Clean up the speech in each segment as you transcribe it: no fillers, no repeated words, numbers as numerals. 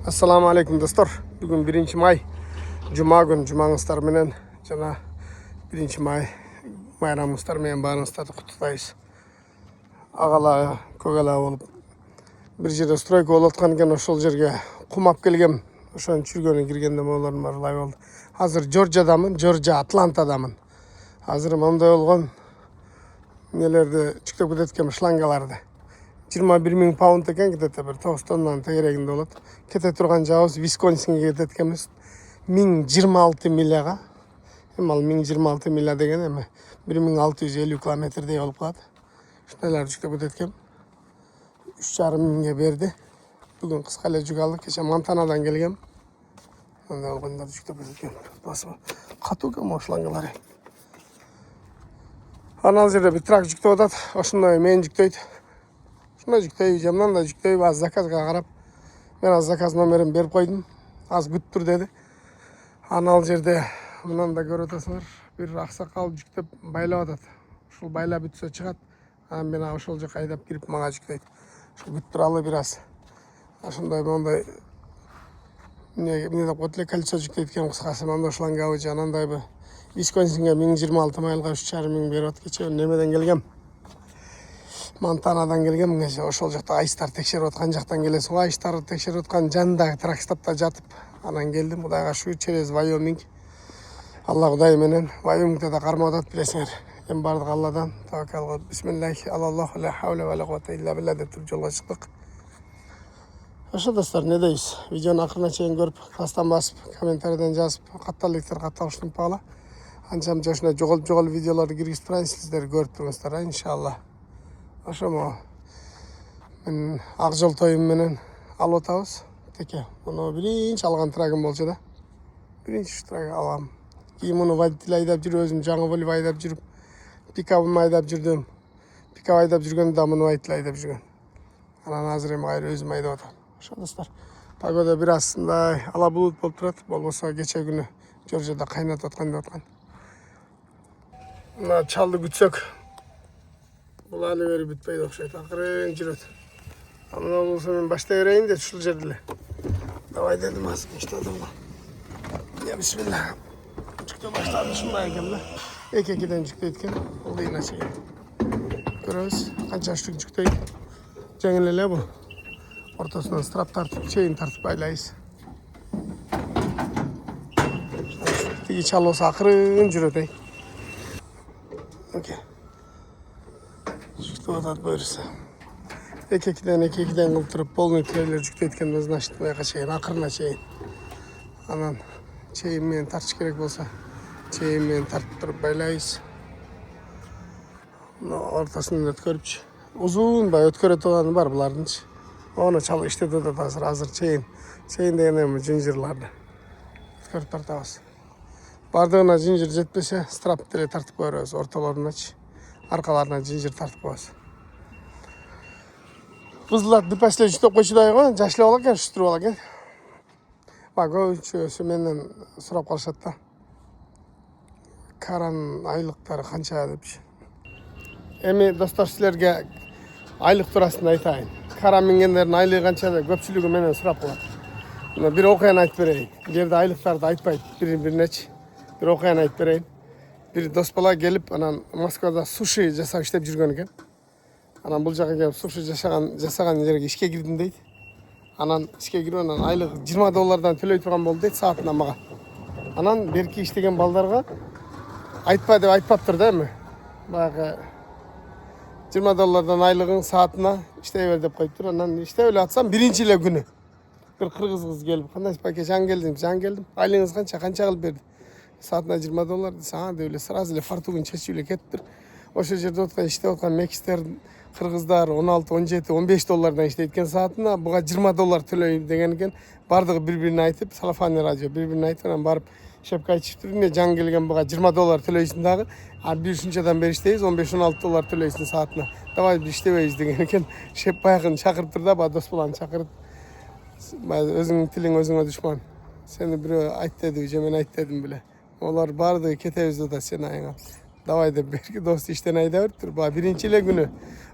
Assalamu alaikum dostlar. Bugün 1 may. Cuma gün. Cumаңыздар менен жана 1 may bayramыңыздар менен баарыңыздарды куттуктайбыз. Агала, көгала болуп бир жерде стройка болуп аткан экен, ошол жерге кумап келгем. Ошонун чүргөнү киргенде моолорум бар лай болду. Азыр Джорджия, Атлантадамын. Азыр моундай болгон нелерди чүктөп кетет экен, шлангаларды. 21.000 паунд экен, кетет бир 9 тоннанын тегерегинде болот. Кете турган жагыбыз Висконсинге кетет экенбиз. 1026 миляга. Эми ал 1026 миля деген эми 1650 километрдей болуп калат. Ушундайларды жүктөп кетет экен. 3,5 миңге берди. Бүгүн кыска эле жүк алдык. Кече Монтанадан келгем. Мындай болгондорду жүктөп кетет экен. Басып катуу экен могу шлангалары. Анал жерде бир трак жүктөп атат. Ошондой мен жүктөйт. Шуна жүктөй, жамнан да жүктөй, аз заказга карап. Мен аз заказ номерин берип койдум. Аз күтүп тур деди. Анал жерде мындан да көрүп атасыңар, бир аксакал жүктөп байлап атат. Ушул байлап бүтсө чыгат. Анан мен ошол жака айдап кирип мага жүктөйт. Ушул күтүп туралы бир аз. Ошондой моундай эмне деп коет эле, колесо жүктөйт экен кыскасы. Мында шлангабы жанандайбы. Висконсинге 1026 майлга 3,5 миң берип атат. Кече немеден келгем. Монтанадан келгем, ошол жакта айыстар текшерип аткан жактан келесиң. Айыстарды текшерип аткан жандагы тракстапта жатып, анан келдим. Кудайга шүгүр, через Вайоминг. Алла Кудай менен Вайомингде да кармап атат, билесиңер. Эми бардык Алладан таваккал кылып, бисмиллахи алаллаху ла хавла ва ла куввата илля билля деп туруп жолго чыктык. Ошо достор, не дейбиз? Видеону акырына чейин көрүп, класстан басып, комментарийден жазып, катталыктар катталып унутпагыла. Анчам жашына жоголуп видеолорду киргизип турайын, сиздер көрүп туруңуздар, иншалла. Ошомо мен ак жол тоюм менен алып атабыз. Теке, муну биринчи алган трагым болчу да. Биринчи траг алам. Кийин муну водитель айдап жүрүп, өзүм жаңы болуп айдап жүрүп, пикабымды айдап жүрдүм. Пикап айдап жүргөндө да муну водитель айдап жүргөн. Анан азыр эми кайра өзүм айдап атам. Ошо достор. Погода бир аз мындай ала булут болуп турат. Болбосо кече күнү Жоржияда кайнатып аткан деп аткан. Мына чалды күтсөк, бул али бери бүтпөйт окшойт, акырын жүрөт. Мына болсо мен баштай берейин деп ушул жерде эле. Давай дедим, азыр баштадым го. Я бисмилла. Жүктөп баштадым, ушундай экен да. Эки-экиден жүктөйт экен, ылдыйына чейин. Көрөбүз, канча штук жүктөйт. Жеңил эле бул. Ортосунан страп тартып, чейин тартып байлайбыз. Тиги чал болсо акырын жүрөт эй. Окей. Жүктөп атат буюрса. Эки-экиден кылып туруп, полный трейлер жүктөйт экен, значит, буяка чейин, акырына чейин. Анан чейин менен тартыш керек болсо, чейин менен тартып туруп байлайбыз. Ортосунан өткөрүпчү. Узун бай өткөрө турганы бар булардынчы. Оны чалып иштетип атат азыр чейин. Чейин деген эми жинжирларды өткөрүп тартабыз. Бардыгына жинжир жетпесе, страп деле тартып коебуз, ортолоруначы. Аркаларына жинжир тартып коебуз. Кызылат бипасле жүктөп койчудай го, жаш эле болот экен, шүтүрүп алат экен. Бак көбүнчөсү менден сурап калышат да. Каран айлыктары канча депчи. Эми достор, силерге айлык туурасында айтайын. Кара мингендердин айлыгы канча деп көпчүлүгү менен сурап калат. Мына бир окуяны айтып берейин. Бул жерде айлыктарды айтпайт, биринечи. Бир окуяны айтып берейин. Бир дос бала келип, анан Москвада суши жасап иштеп жүргөн экен. Анан бул жака келип суши жасаган жерге ишке кирдим дейт. Анан ишке кирип, анан айлык $20 төлөй турган болду дейт саатына мага. Анан берки иштеген балдарга айтпа деп айтпаптыр да эми. Баягы $20 айлыгың саатына иштей бер деп коюптур. Анан иштеп эле атсам биринчи эле күнү бир кыргыз кыз келип, кандай паке жаңы келдим, айлыгыңыз канча кылып берди? Саатына $20 десе, деп эле сразу эле фартугун чечип эле кеттир. Ошол жерде иштеп аткан мекстер, кыргыздар 16, 17, $15 иштейт экен саатына, буга $20 төлөй деген экен. Бардыгы бири-бирине айтып, салафанный радио бири-бирине айтып, анан барып шепке айтышыптыр. Эмне жаңы келген буга $20 төлөйсүң дагы, а бир ушунчадан бери иштейбиз, $15-16 төлөйсүң саатына. Давай иштебейбиз деген экен. Шеп баягын чакырып тур да, баа дос баланы чакырып. Өзүңүн тилиң өзүңө душман. Сени бирөө айт деди, же мен айт дедим беле. Олар бардыгы кетебиз да сен айыңа. Давай деп берки дос иштен айдап тур. Баа биринчи эле күнү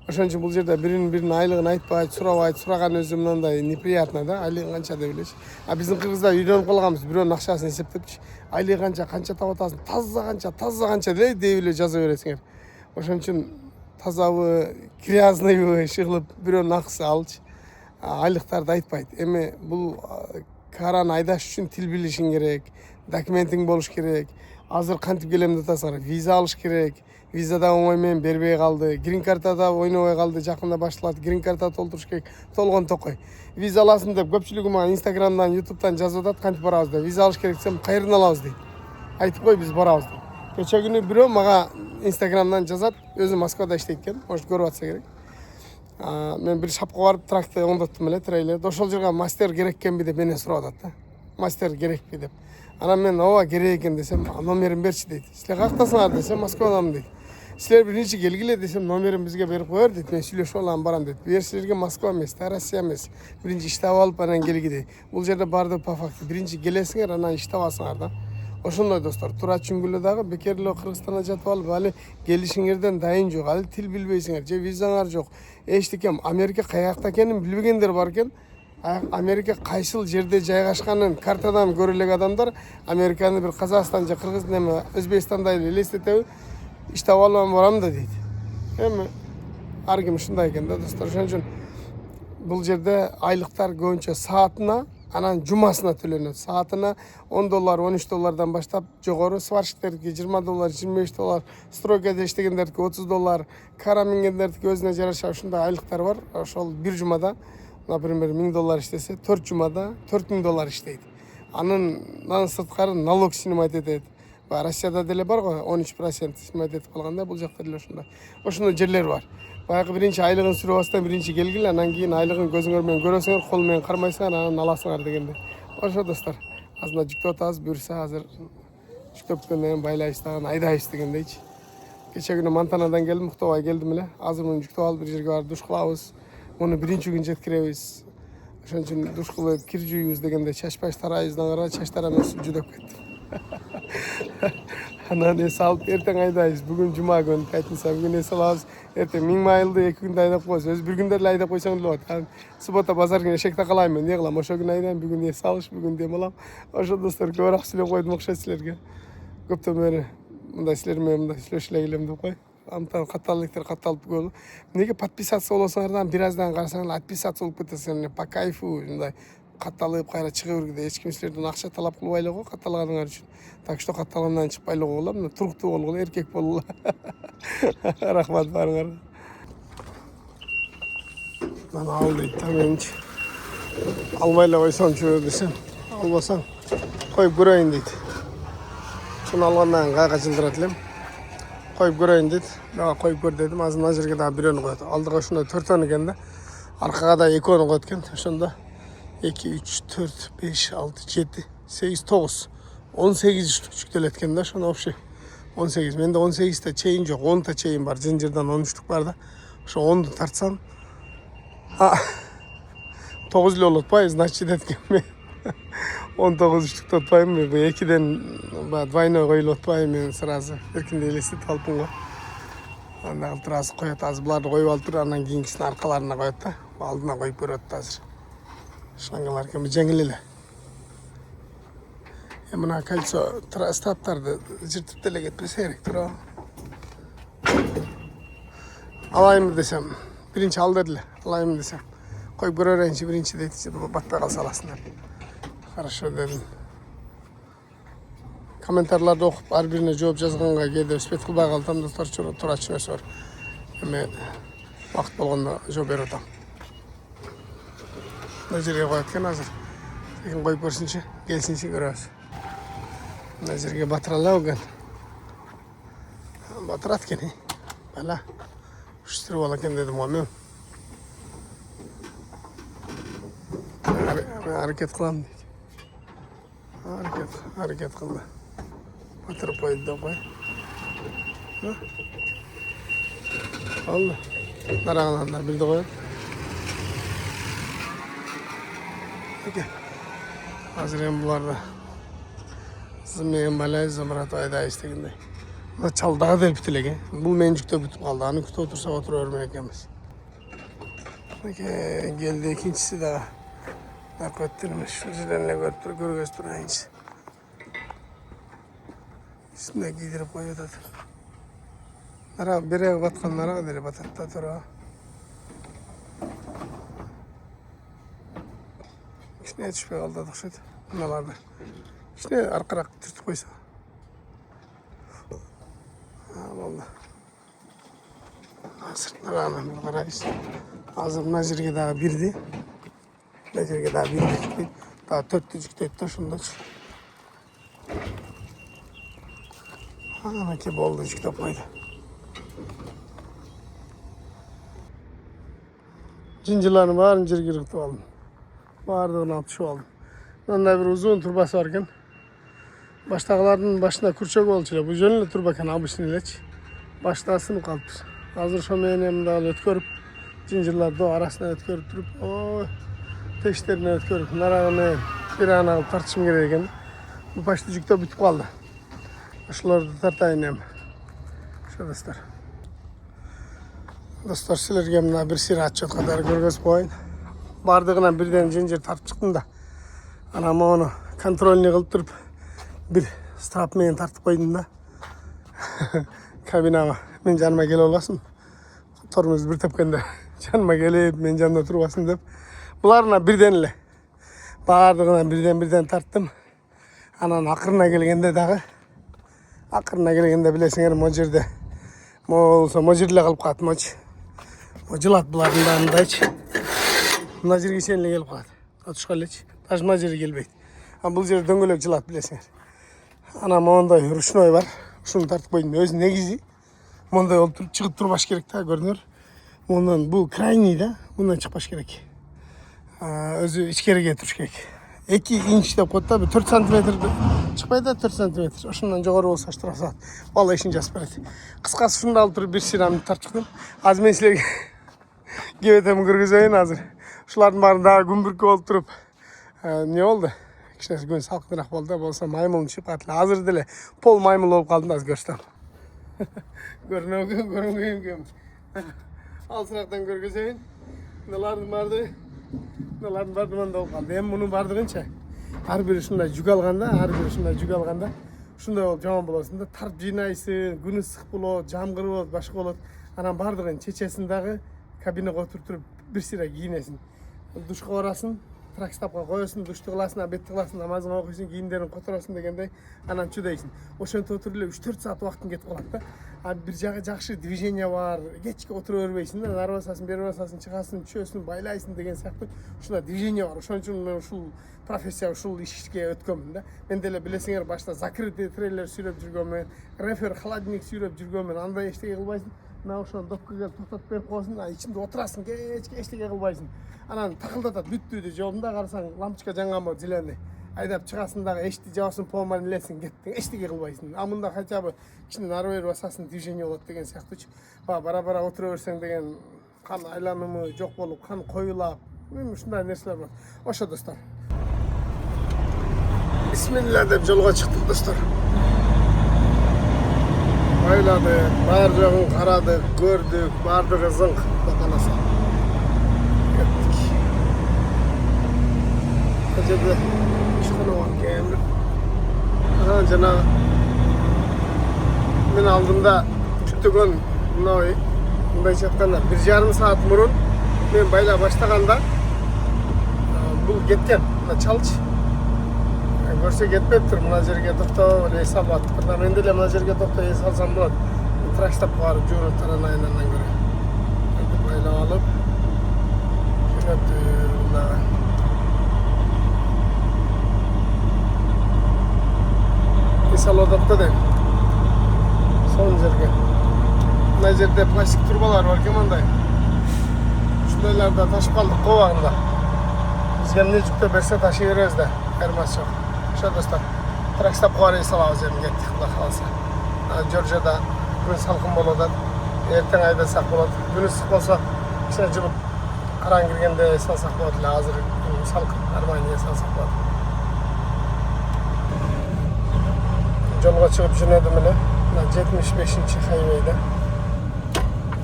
Ошон үчүн бул жерде биринин айлыгын айтпайт, сурабайт, сураган өзү мындай неприятно да. Айлыгы канча деп элечи. А биздин кыргызда үйрөнүп калганбыз, бирөөнүн акчасын эсептепчи. Айлыгы канча таап атасың, таза канча деп эле жаза бересиңер. Ошон үчүн тазабы, грязныйбы иши кылып бирөөнүн акысы алчы. Айлыктарды айтпайт. Эми бул караны айдаш үчүн тил билишиң керек, документиң болуш керек. Азыр кантип келем деп атасыңар, виза алыш керек. Виза да оңой менен бербей калды. Грин карта да ойнобой калды. Жакында башталат. Грин карта толтуруш керек. Толгон токой. Виза аласың деп көпчүлүгү мага Инстаграмдан, Ютубтан жазып атат. Кантип барабыз деп. Виза алыш керек десем, кайерден алабыз дейт. Айтып кой, биз барабыз дейт. Кече күнү бирөө мага Инстаграмдан жазат. Өзү Москвада иштейт экен. Может, көрүп атса керек. Мен бир шапка барып тракты оңдоттум эле, трейлерди. Ошол жерге мастер керек экенби деп менден сурап атат да. Мастер керекпи деп. Анан мен ооба керек экен десем, номерин берчи дейт. Силер каяктасыңар десем, Москвадамын дейт. Силер биринчи келгиле десем, номерин бизге берип коер дейт. Мен сүйлөшүп алам, барам дейт. Бир силерге Москва эмес, Россия эмес. Биринчи иштеп алып анан келги дейт. Бул жерде баарды по факту биринчи келесиңер, анан иштеп аласыңар да. Ошондой достор, тура чүңгүлө дагы бекер эле Кыргызстанда жатып алып, али келишиңерден дайын жок, али тил билбейсиңер, же визаңар жок. Эчтекем Америка каякта экенин билбегендер бар экен. Америка кайсыл жерде жайгашканын картадан көрө элек адамдар Американы бир Казакстан же Кыргыз неме Өзбекстандай элестетеби, иштеп алып барам да дейт. Эми ар ким ушундай экен да достор. Ошон үчүн бул жерде айлыктар көбүнчө саатына, анан жумасына төлөнөт. Саатына $10, $13 баштап жогору, сварщиктердики $20, $25, стройкада иштегендердики $30, кара мингендердики өзүнө жараша ушундай айлыктар бар. Ошол бир жумада, например, $1000 иштесе, 4 жумада $4000 иштейт. Анын сырткары налог снимать этет. Россияда деле бар го, 13% снимать этип калганда, бул жакта деле ошондой. Ошондой жерлер бар. Баягы биринчи айлыгын сүрөбастан биринчи келгиле, анан кийин айлыгын көзүңөр менен көрөсүңөр, кол менен кармайсыңар, анан аласыңар дегенде. Ошо достор, азырда жүктөп атабыз, буюрса азыр жүктөпкөндөн байлайбыз дагы, айдайбыз дегендейчи. Кече күнү Монтанадан келдим, уктабай келдим эле. Азыр муну жүктөп алып бир жерге барып душ кылабыз. Муну биринчи күн жеткиребиз. Ошон үчүн душ кылып кир жууйбуз дегенде чач-пач тарайбыздан кара чачтар эмес жүдөп кетти. Анан эс алып эртең айдайбыз. Бүгүн жума күнү, пятница, бүгүн эс алабыз. Эртең 1000 майлды 2 күндө айдап коебуз. Өзү бир күндө эле айдап койсоң деле болот. Суббота базар күнү эшекте калайм, эмне кылам? Ошол күнү айдайм, бүгүн эс алыш, бүгүн дем алам. Ошо достор, көбүрөөк сүйлөп койдум окшойт силерге. Көптөн бери мындай силер менен мындай сүйлөшүп эле келем деп кой. Амтан катталыктар катталып келди. Неге подписаться болосуңардан бир аздан карасаңар отписаться болуп кетесиңер, по кайфу мындай катталып кайра чыга бергенде эч ким силерден акча талап кылбай эле го катталганыңар үчүн. Так что катталгандан чыкпай эле койгула, мына туруктуу болгула, эркек болгула. Рахмат барыңар. Мана ал дейт да менчи. Албай эле койсоңчу десем, албасаң коюп көрөйүн дейт. Шуну алгандан кайга жылдырат элем. Коюп көрөйүн дейт. Дагы коюп көр дедим. Азыр мына жерге дагы бирөөнү коет. Алдыга ушундай 4 экен да. Аркага да 2 коет экен. Ошондо 2, 3, 4, 5, 6, 7, 8, 9, 18 штук жүктөлөт экен да. Ошону общий 18. Менде 18те чейин жок, 10та чейин бар. Зинжирден 10 штук бар да. Ошо 10ду тартсам 9 эле болуп атпайбы? Значит, эткем мен 19 штук атпайбы? 2ден двойной коюлуп атпайбы? Мен сразу эркиндей элестетип алыпмын го. Анда кылтырасы коет, азыр буларды коюп алып туруп, анан кийинкисин аркаларына коет да. Алдына коюп көрөт да азыр. Шаңгылар экен, жеңил эле. Мына кольцо страптарды жыртып деле кетпесе керек тура. Алайым десем, биринчи ал дедиле. Алайым десем, коюп көрөйүнчү биринчи дейт, батпай калса аласыңдар. Хорошо дедим. Комментарийлерди окуп, ар бирине жооп жазганга кээде спет кылбай калдым, достор, туура түшүнөсүңөр. Эми убакыт болгондо жооп берип атам. Мына жерге коет экен азыр. Секин коюп көрсүнчү, келсинчи көрөбүз. Мына жерге батыра эле экен. Батырат экен. Бала. Уштуруп ал экен дедим го мен. Аракет кылам дейт. Аракет кылды. Батырып койду деп кой. Алды. Дарагынан да бирди коет. Азыр эми буларды зыммен балай зымырат айдай иштегендей. Мына чал дагы делип элек. Бул менин жүктөп бүтүп калды. Аны күтүп отурса отура бермек экенбиз. Geldi ikincisi daha. Bak öttürmüş. Şu zilenle görgöz durayınca. Üstüne giydirip koyuyor da. Nara bire batkanlara deri batatta tura. İşte yetişmeye kaldı şöyle. Bunlar da. İşte arkarak tırtıp koysa. Ha vallahi. Hazır narana bir karayız. Hazır Nazir'e daha birdi. Nazir'e daha birdi. Daha 400 şunda. Ana ki boldu kitap koydu. Cincilerini var, girgirikti aldım. Vardı onu atışıp aldım. Onda bir uzun turbası varken baştağıların başında kurçak olçuyla bu jönlü turbakan abışını ileç. Başta sınıp kalıptır. Hazır şu meğenemde al ötkörüp cincirler de arasına ötkörüp durup o teşlerine ötkörüp narağını bir an alıp tartışım gereken bu başlıcıkta bitip kaldı. Şuları da tartayın hem. Şu dostlar. Dostlar sizlerge mına bir sirat çöt kadar görgöz koyun. Bardığına birden zincir tartıp çıktım da anama onu kontrolünü kılıp durup bir strapmeyen tartıp koydum da kabinama men canıma gele olasın. Torumuz bir tepkende canıma gelip men canına turvasın dep bularına birdenle bardığına birden tarttım. Anan akırına gelgende dağı akırına gelgende bilesinger mojirde olsa mojirle kalıp katı mojilat bularından da hiç Nazir'e senle gelip kaldı. Atışka leç. Taş Nazir'e gelbeydi. Ama bu yer döngülük cılat bilesinger. Anam onda Ruşnoy var. Şunu tartıp koydum. Özü ne gizi. Onda oturup çıkıp durbaş gerek daha görünüyor. Ondan bu krayni de bundan çıkbaş gerek. Özü içkeri getiriş gerek. 2 inç de koydu tabi 4 santimetre çıkmaydı da 4 santimetre. Şundan joğru olsa şurası at. Vallahi işin jasip beredi. Kıskası şunu da alıp durup bir siramını tartıştım. Az men sizlerge gevetem kırgızayın hazır. Şuların barın daha gümbürkü olup durup ne oldu? Kişinesi gün salkıdırak boldu bolsa maymun çıkıp atlı. Hazır dile pol maymun olup kaldım az görstem. Görünüyor. Al sıraktan görgüzeyim. Neların vardı? Neların vardı bana da olup kaldı. Hem bunun vardığınca her biri şunda jük alganda şunda olup jaman bolasında tarp jinaysı, günü sık bulup, jam kırıp olup, başka olup. Anam bardığın çeçesindagi kabine oturtup bir sıra giyinesin. Duşqa orasın, trakstapqa koyasın, duştu kılasın, betti kılasın, namazını okuysun, giyinlerini koturasın degende anan çudayсың. Oşonto oturup 3-4 saat vaktin ketip kalat da. Bir жагы жакшы движение бар, кечке отура бербейсиң да, нары басасың, бери басасың, чыгасың, түшөсүң, байлайсың деген сыяктуу. Ушундай движение бар. Ошон үчүн мен ушул профессия, ушул ишке өткөнмүн да. Мен деле билесиңер башта закрытый трейлер сүйрөп жүргөнмүн, рефер холодильник сүйрөп жүргөнмүн, андай эчтеке кылбайсың. Мына ошон допкага токтотуп берип коесуң, ичинде отурасың, кечке эчтеке кылбайсың. Анан такылдатат, бүттү деп жолунда карасаң, лампочка жанган болот, зеленый. Айдап чыгасың дагы эчти жабасың, поман илесиң, кеттиң, эчтеке кылбайсың. А мында хотя бы кичине нары бери басасың, движение болот деген сыяктуучу. Бара отура берсең деген кан айланымы жок болуп, кан коюлап, ушундай нерселер бар. Ошо достор. Бисмилла деп жолго чыктык достор. Байладык, бар жогун карадык, көрдүк, бардыгы зыңк, батанасы. Acaba şunu bakayım. Jana men aldığımda tütügön noy bunday çatkanda 1,5 saat murun men bayla başlaganda bu ketken çalç görse ketpeptir mına жерге токто рейс алып аттык. Мен деле мына жерге токто рейс алсам болот. Тракстап барып жүрүп таранайынан көрө. Байлап алып Salodakta da son жерге. Mına жерде plastik turbalar var kemanday. Şunlardan taşıp kaldık kovağında. Bizge ne cüpte berse taşı veririz de. Ermez çok. Şöyle dostlar. Trakstap kovarayı salağız yerim gettik. Allah kalsa. Georgia'da gün salkın boludan. Erten ayda sak bolot. Günü sık olsa içine cılıp karan girgende salsak bolot. Hazır salkın. Armaniye salsak bolot. Yolga çıkıp jönödüm ele. 75-highway'de.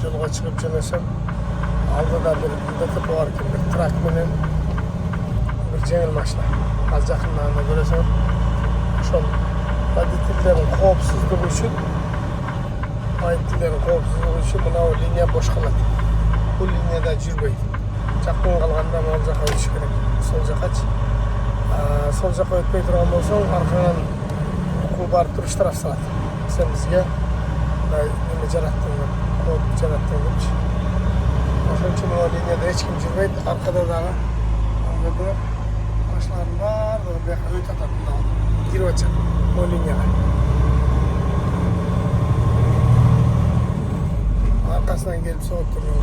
Yolga çıkıp jönösem Aldıda bir DTP var ki bir trak menen bir жеңил машина. Az жақынdan da göresen ошол водительдердин коопсуздугу үчүн мына линия бош калат. Бул линияда жүрбөйт. Жакын калганда могул жака өтүш керек. Сол жакачы. Сол жака өтпөй турган болсоң, аркаңан укук барып туруп штраф салат. Сен бизге неме жараттың деп, код жараттың депчи. Ошон үчүн бул линияда эч ким жүрбөйт. Аркада дагы машиналардын баардыгы бияка өтүп атат. Кирип атышат бул линияга. Arkasından gelip soğutturuyor.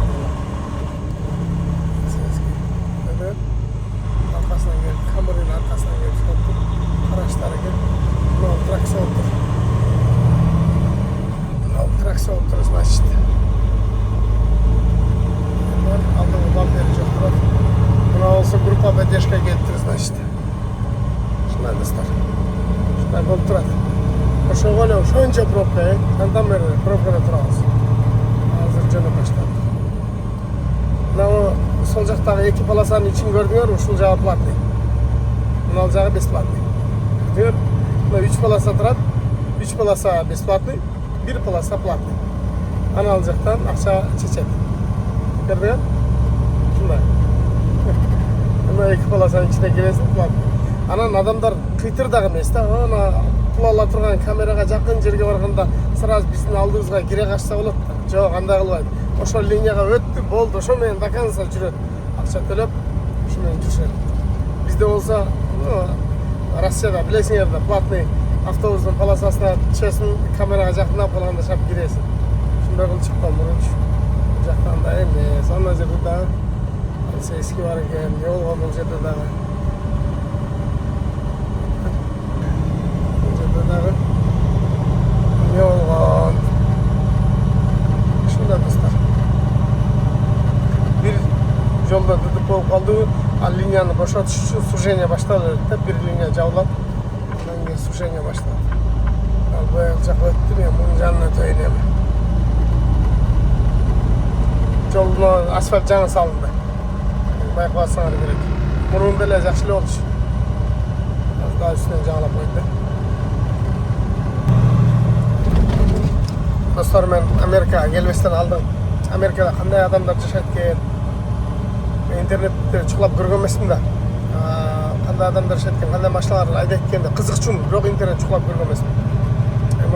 Öyle. Arkasından gelip, kamerayla arkasından gelip soğuttur. Araçlara gelip, trak soğuttur. Trak soğutturuz başta. Aldığımı bamberi çoktur. Buna olsa grupa bedeška getiririz başta. Şunlar dostlar. Şunlar kontrol. Oşo golem, şonca probka, ondan beri probkada turamiz. Жана баштады. Мына сол жактагы эки полосанын ичин көрдүңөр, ушул жагы платный. Мына жагы бесплатный. Мына 3 полоса турат, 3 полоса бесплатный, 1 полоса платный. Ана ал жактан акча чечет. Көрдүңөр? Ушундай. Мына 2 полосанын ичине киресиң, платный. Анан адамдар кыйтыр дагы эмес да, ана кулала турган камерага жакын жерге барганда сразу биздин алдыбызга кире качса болот. Жоқ, андай кылбайт. Ошол линияга өттү, болду, ошо менен до конца жүрөт. Акча төлөп, ошо менен жүрүшөт. Бизде болсо, Россияда билесиңер да, платный автобустун полосасына түшөсүң, камерага жакындап калганда шап киресиң. Ушундай кылып чыккан мурунчу. Бул жакта андай эмес. Анда жерде дагы полицейский бар экен, эмне болгон бул жерде дагы. Бул жерде дагы эмне болгон? Dostlar. Bir yolda dıdıp olup kaldı, linyanı boşaltış için sujeniya başladı. Bir linya cavlat, ondan sonra sujeniya başladı. Bu yakacak öttüm ya, bunun canına töyleyemem. Yoluna asfalt canı salındı. Bayaklasınlar gerek. Bunun böyle yakışılı olmuş. Az daha üstüne canla koydu. Dostlar, men Amerika'ya gelmesinden aldım. Amerika'da qanday adamlar yaşayt eкен, internetте чуклап көргөн эмесмин да. Qanday adamlar yaşayt eкен, qanday машиналарды айдайт экенде кызыкчумун, бирок интернет чуклап көргөн эмесмин.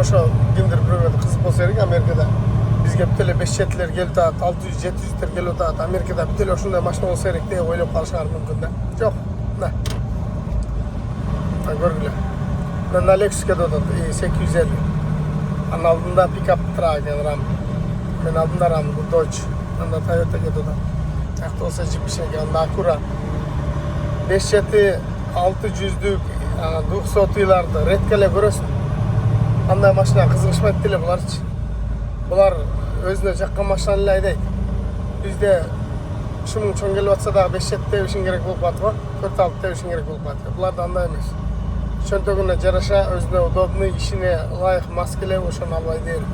Ошо кимдир бирөөгө кызык болсо керек, Америкада бизге бүтеле 500-тилер келип атат, 600-700-тер келип атат. Америкада бүтеле ошондой машина болсо керек деп ойлоп калышаар мүмкүн да. Жок, мына. Көргүлө. Мына Lexus кетип атат, 850. Анын алдында пикап трак Ram. Мен алдында Ram, bu Dodge. Анда Toyota кетип атат. Жакта болсо Jeep ишеге, анда Acura. 500, 600-дүк, 200-ларды редко эле көрөсүң. Андай машина кызыгышпайт деле буларчы. Булар өзүнө жаккан машинаны эле айдайт. Бизде 3000 чоң келип атса дагы 500 тебишиң керек болуп атпа, 4-6 тебишиң керек болуп атат. Буларда андай эмес. Чөнтөгүнө жараша, өзүнө удобный, ишине ылайык мас келеби, ошону албай дээри.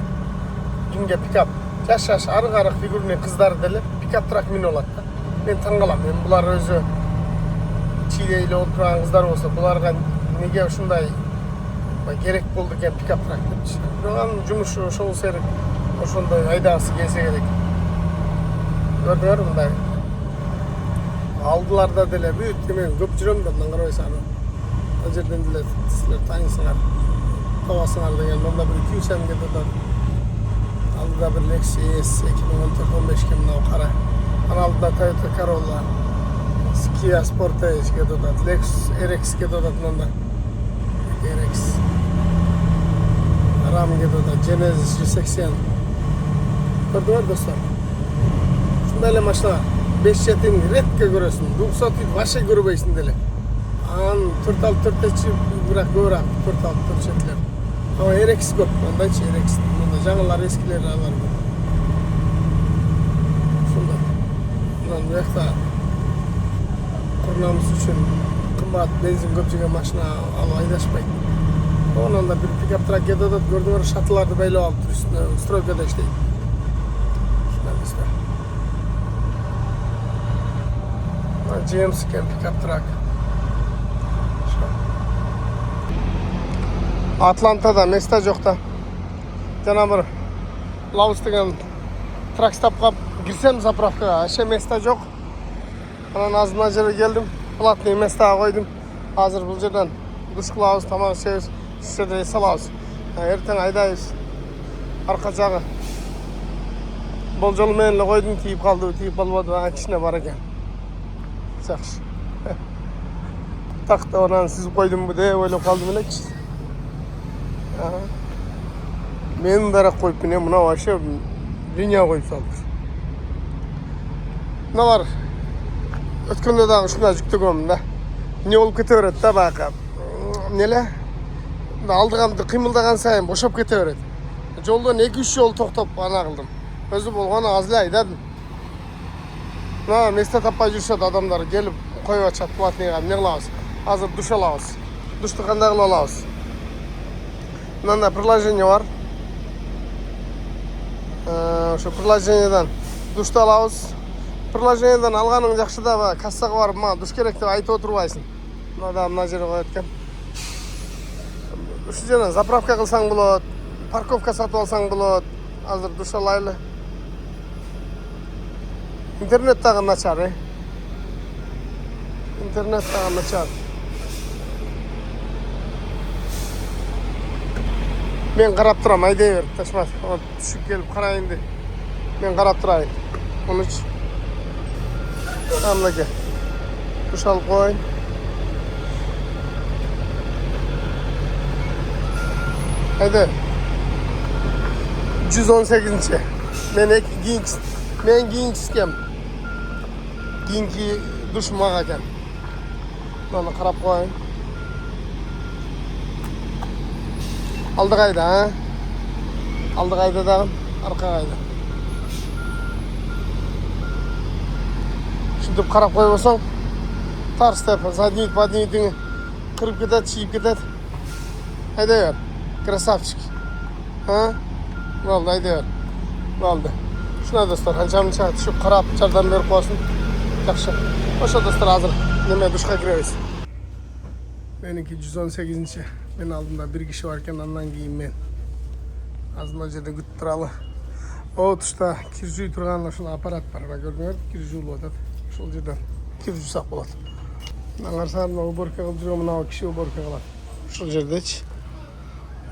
Кимге пикап? Жаш арык фигурный кыздар деле пикап трак минип алат да. Мен таң калам. Мен булар өзү чийде эле болуп турган кыздар болсо, буларга неге ушундай керек болду экен пикап трак депчи. Бирок анын жумушу ошол болсо керек. Ошондой айдагысы келсе керек. Көрдүңөр мындай. Алдыларда деле бүт мен көп жүрөм да, мындан карабайсыңар. Ал жерден деле силер таанисыңар. Табасыңар деген монда бир 200 сом кетип атат. Алдыда bir Lexus ES 2014-15 мынау кара. Анын алдында Toyota Corolla, Kia Sportage кетип атат, Lexus RX кетип атат мында. RX. Ram кетип атат, Genesis 180. Көрдүңөр достор. Ушундай эле машина 500-тин редко көрөсүң, 200-тин вообще көрбөйсүң деле. Анын 464-чи бирок көбүрөөк 464-чилер. Ama RX көп, ондайчы RX. Мында жаңылар, эскилер алар көп. Ушундай. Мындан бuyakta курнамыз үчүн кымбат бензин көп жеген машина алып айдашпайт. Онан да бир пикап трак кетип атат, көрдүңөр, шаттыларды байлап алып туруп, стройкада иштейт. Ушундай эмес. GMC ekan, pick-up truck. Atlantada места жоқ та. Жана bir Laus деген трак-стопқа кирсем заправкаға, аша места жоқ. Анан азыр мына жерге келдим, платный местага койдум. Азыр бул жерден душ кылабыз, тамак ішебиз, сіздерде салабыз. Эртең айдайбыз. Арка жагы болжол менен эле койдум, тийип калды, тийип калбады, кичине бар экен. Жакшы. Такта онан сизип койдумбу деп ойлоп калдым элекчи. Мен дарак коюп менен мына вообще линия коюп салдыр. Мыналар өткөндө дагы ушундай жүктөгөмүн да. Не болуп кете берет да бака. Эмнеле? Алдыгамды кыймылдаган сайын бошоп кете берет. Жолдон 2-3 жол токтоп ана кылдым. Өзү болгону аз эле айдадым. Мына место таппай жүрүшөт адамдар, келип коюп атышат платныйга. Эмне кылабыз? Азыр душ алабыз. Душту кандай кылып алабыз? Мындай приложение бар. Ошо приложениеден душту алабыз. Приложениеден алганың жакшы да, кассага барып, мага душ керек деп айтып отурбайсың. Мына жерге коет экен. Ушу жерден заправка кылсаң болот, парковка сатып алсаң болот. Азыр душ алайлы. Интернет дагы начар, Интернет дагы начар. Мен карап турам, айдай бер, ташмас. Түшүп келип карайын деп. Мен карап турайын. 13. Мынаке. Душ алып коюйн. Haydi. 118. Men giyingiskem. Giyinki duş maga ekan. Mana qarab qo'ying. Aldı qayda, ha? Aldı qayda da, arqa qayda. Shunday qarab qo'yib olsang, tars tep, zadnik, badnikni qirib ketadi, chiyib ketadi. Hayda ber. Красавчик. Ha? Bo'ldi, hayda ber. Bo'ldi. Shuna do'stlar, qancha tushib qarab, jardam berib qo'ysin. Yaxshi. O'sha do'stlar hozir nima dushga kiramiz. Meniki 118. Men aldımda bir kişi varken ondan keyin men. Azma жерде күтүп туралы. O tuşta kirjүй турган ошол аппарат бар. Көрдүңөр, kirjүү болуп атат. Ошол жерден kirjүү сак болот. Аңарсаң, уборка кылып жүргөн мына киши уборка кылат. Ошол жердечи.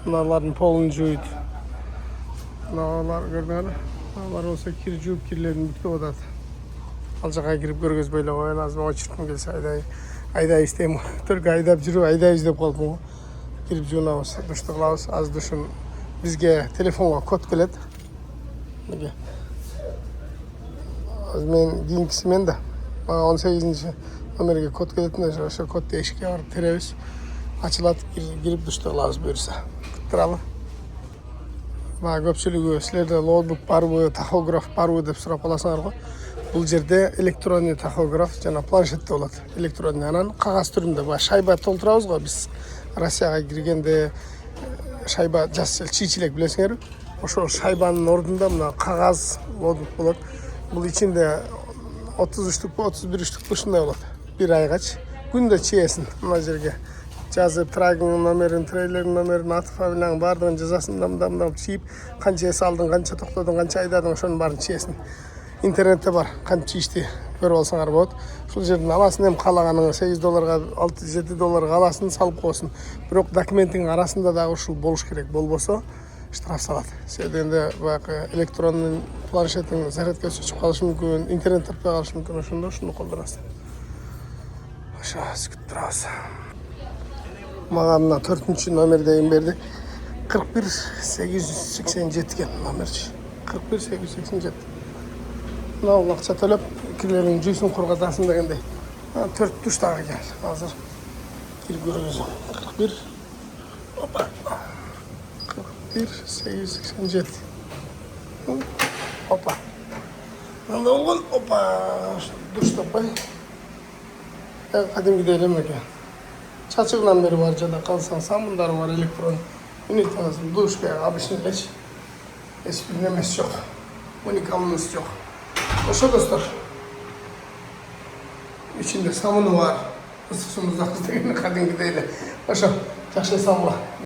Мыналардын полун жууйт. Мыналар көрдүңөр. Мыналар болсо кир жууп, кирлерин бүктөп атат. Ал жака кирип көргөзбөй эле коюн. Азыр очурткум келсе айдай isteyim. Только айдап жүрүп, айдай издеп калдым. Кирип жуунабыз, душту кылабыз. Аз душун бизге телефонго код келет. Мына. Азыр мен кийинкиси мен да. 18 номерге код келет. Ошо кодду эшикке барып теребиз. Ачылат, кирип душту кылабыз буюрса. Туралы. Мага көпчүлүгү силерде ноутбук барбы, тахограф барбы деп сурап каласыңар го. Бул жерде электронный тахограф жана планшетте болот. Электронный анан кагаз түрүндө шайба толтурабыз го биз. Россияга киргенде шайба жасыл чийчилек билесиңерби? Ошо шайбанын ордунда мына кагаз ноутбук болот. Бул ичинде 33 31 штук ушундай болот. Bir айгач күндө чиесин мына жерге. Жазып трагың номерин, трейлерин номерин, аты фамилияң бардығын жазасын дамдап чийип, канча эс алдың, канча токтодуң, канча айдадың, ошонун баарын чиесин. Интернетте бар, канча чийишти көрүп алсаңар болот. Ушул жерден аласың, эми каалаганың $8, $6-7 аласың, салып коесуң. Бирок документиңин арасында дагы ушул болуш керек, болбосо штраф салат. Себебинде баягы электрондун планшетиң зарядкасы өчүп калышы мүмкүн, интернет тартпай калышы мүмкүн, ошондо ушуну колдонасың. Ошо күтүп турабыз. Мага мына 4-чү номерден берди. 41887 экен номерчи. 41887. Мына акча төлөп, кирлерин жүйсүн кургатасың дегендей. 4 душ дагы экен. Азыр кирип көрөбүз. 41. Опа. 41887. Опа. Мында болгон, опа. Душ таппай. Кадимгидей эле экен. Чачыгынан бери бар жада калсаң, самындары бар электрон. Унитаз, душка, обычный элечи. Эч бир немеси жок. Уникалнысы жок. Ошо достор. İçinde samunu var. Isık sumuzda kız degeni kadın gideyle. Paşa, taşla salla.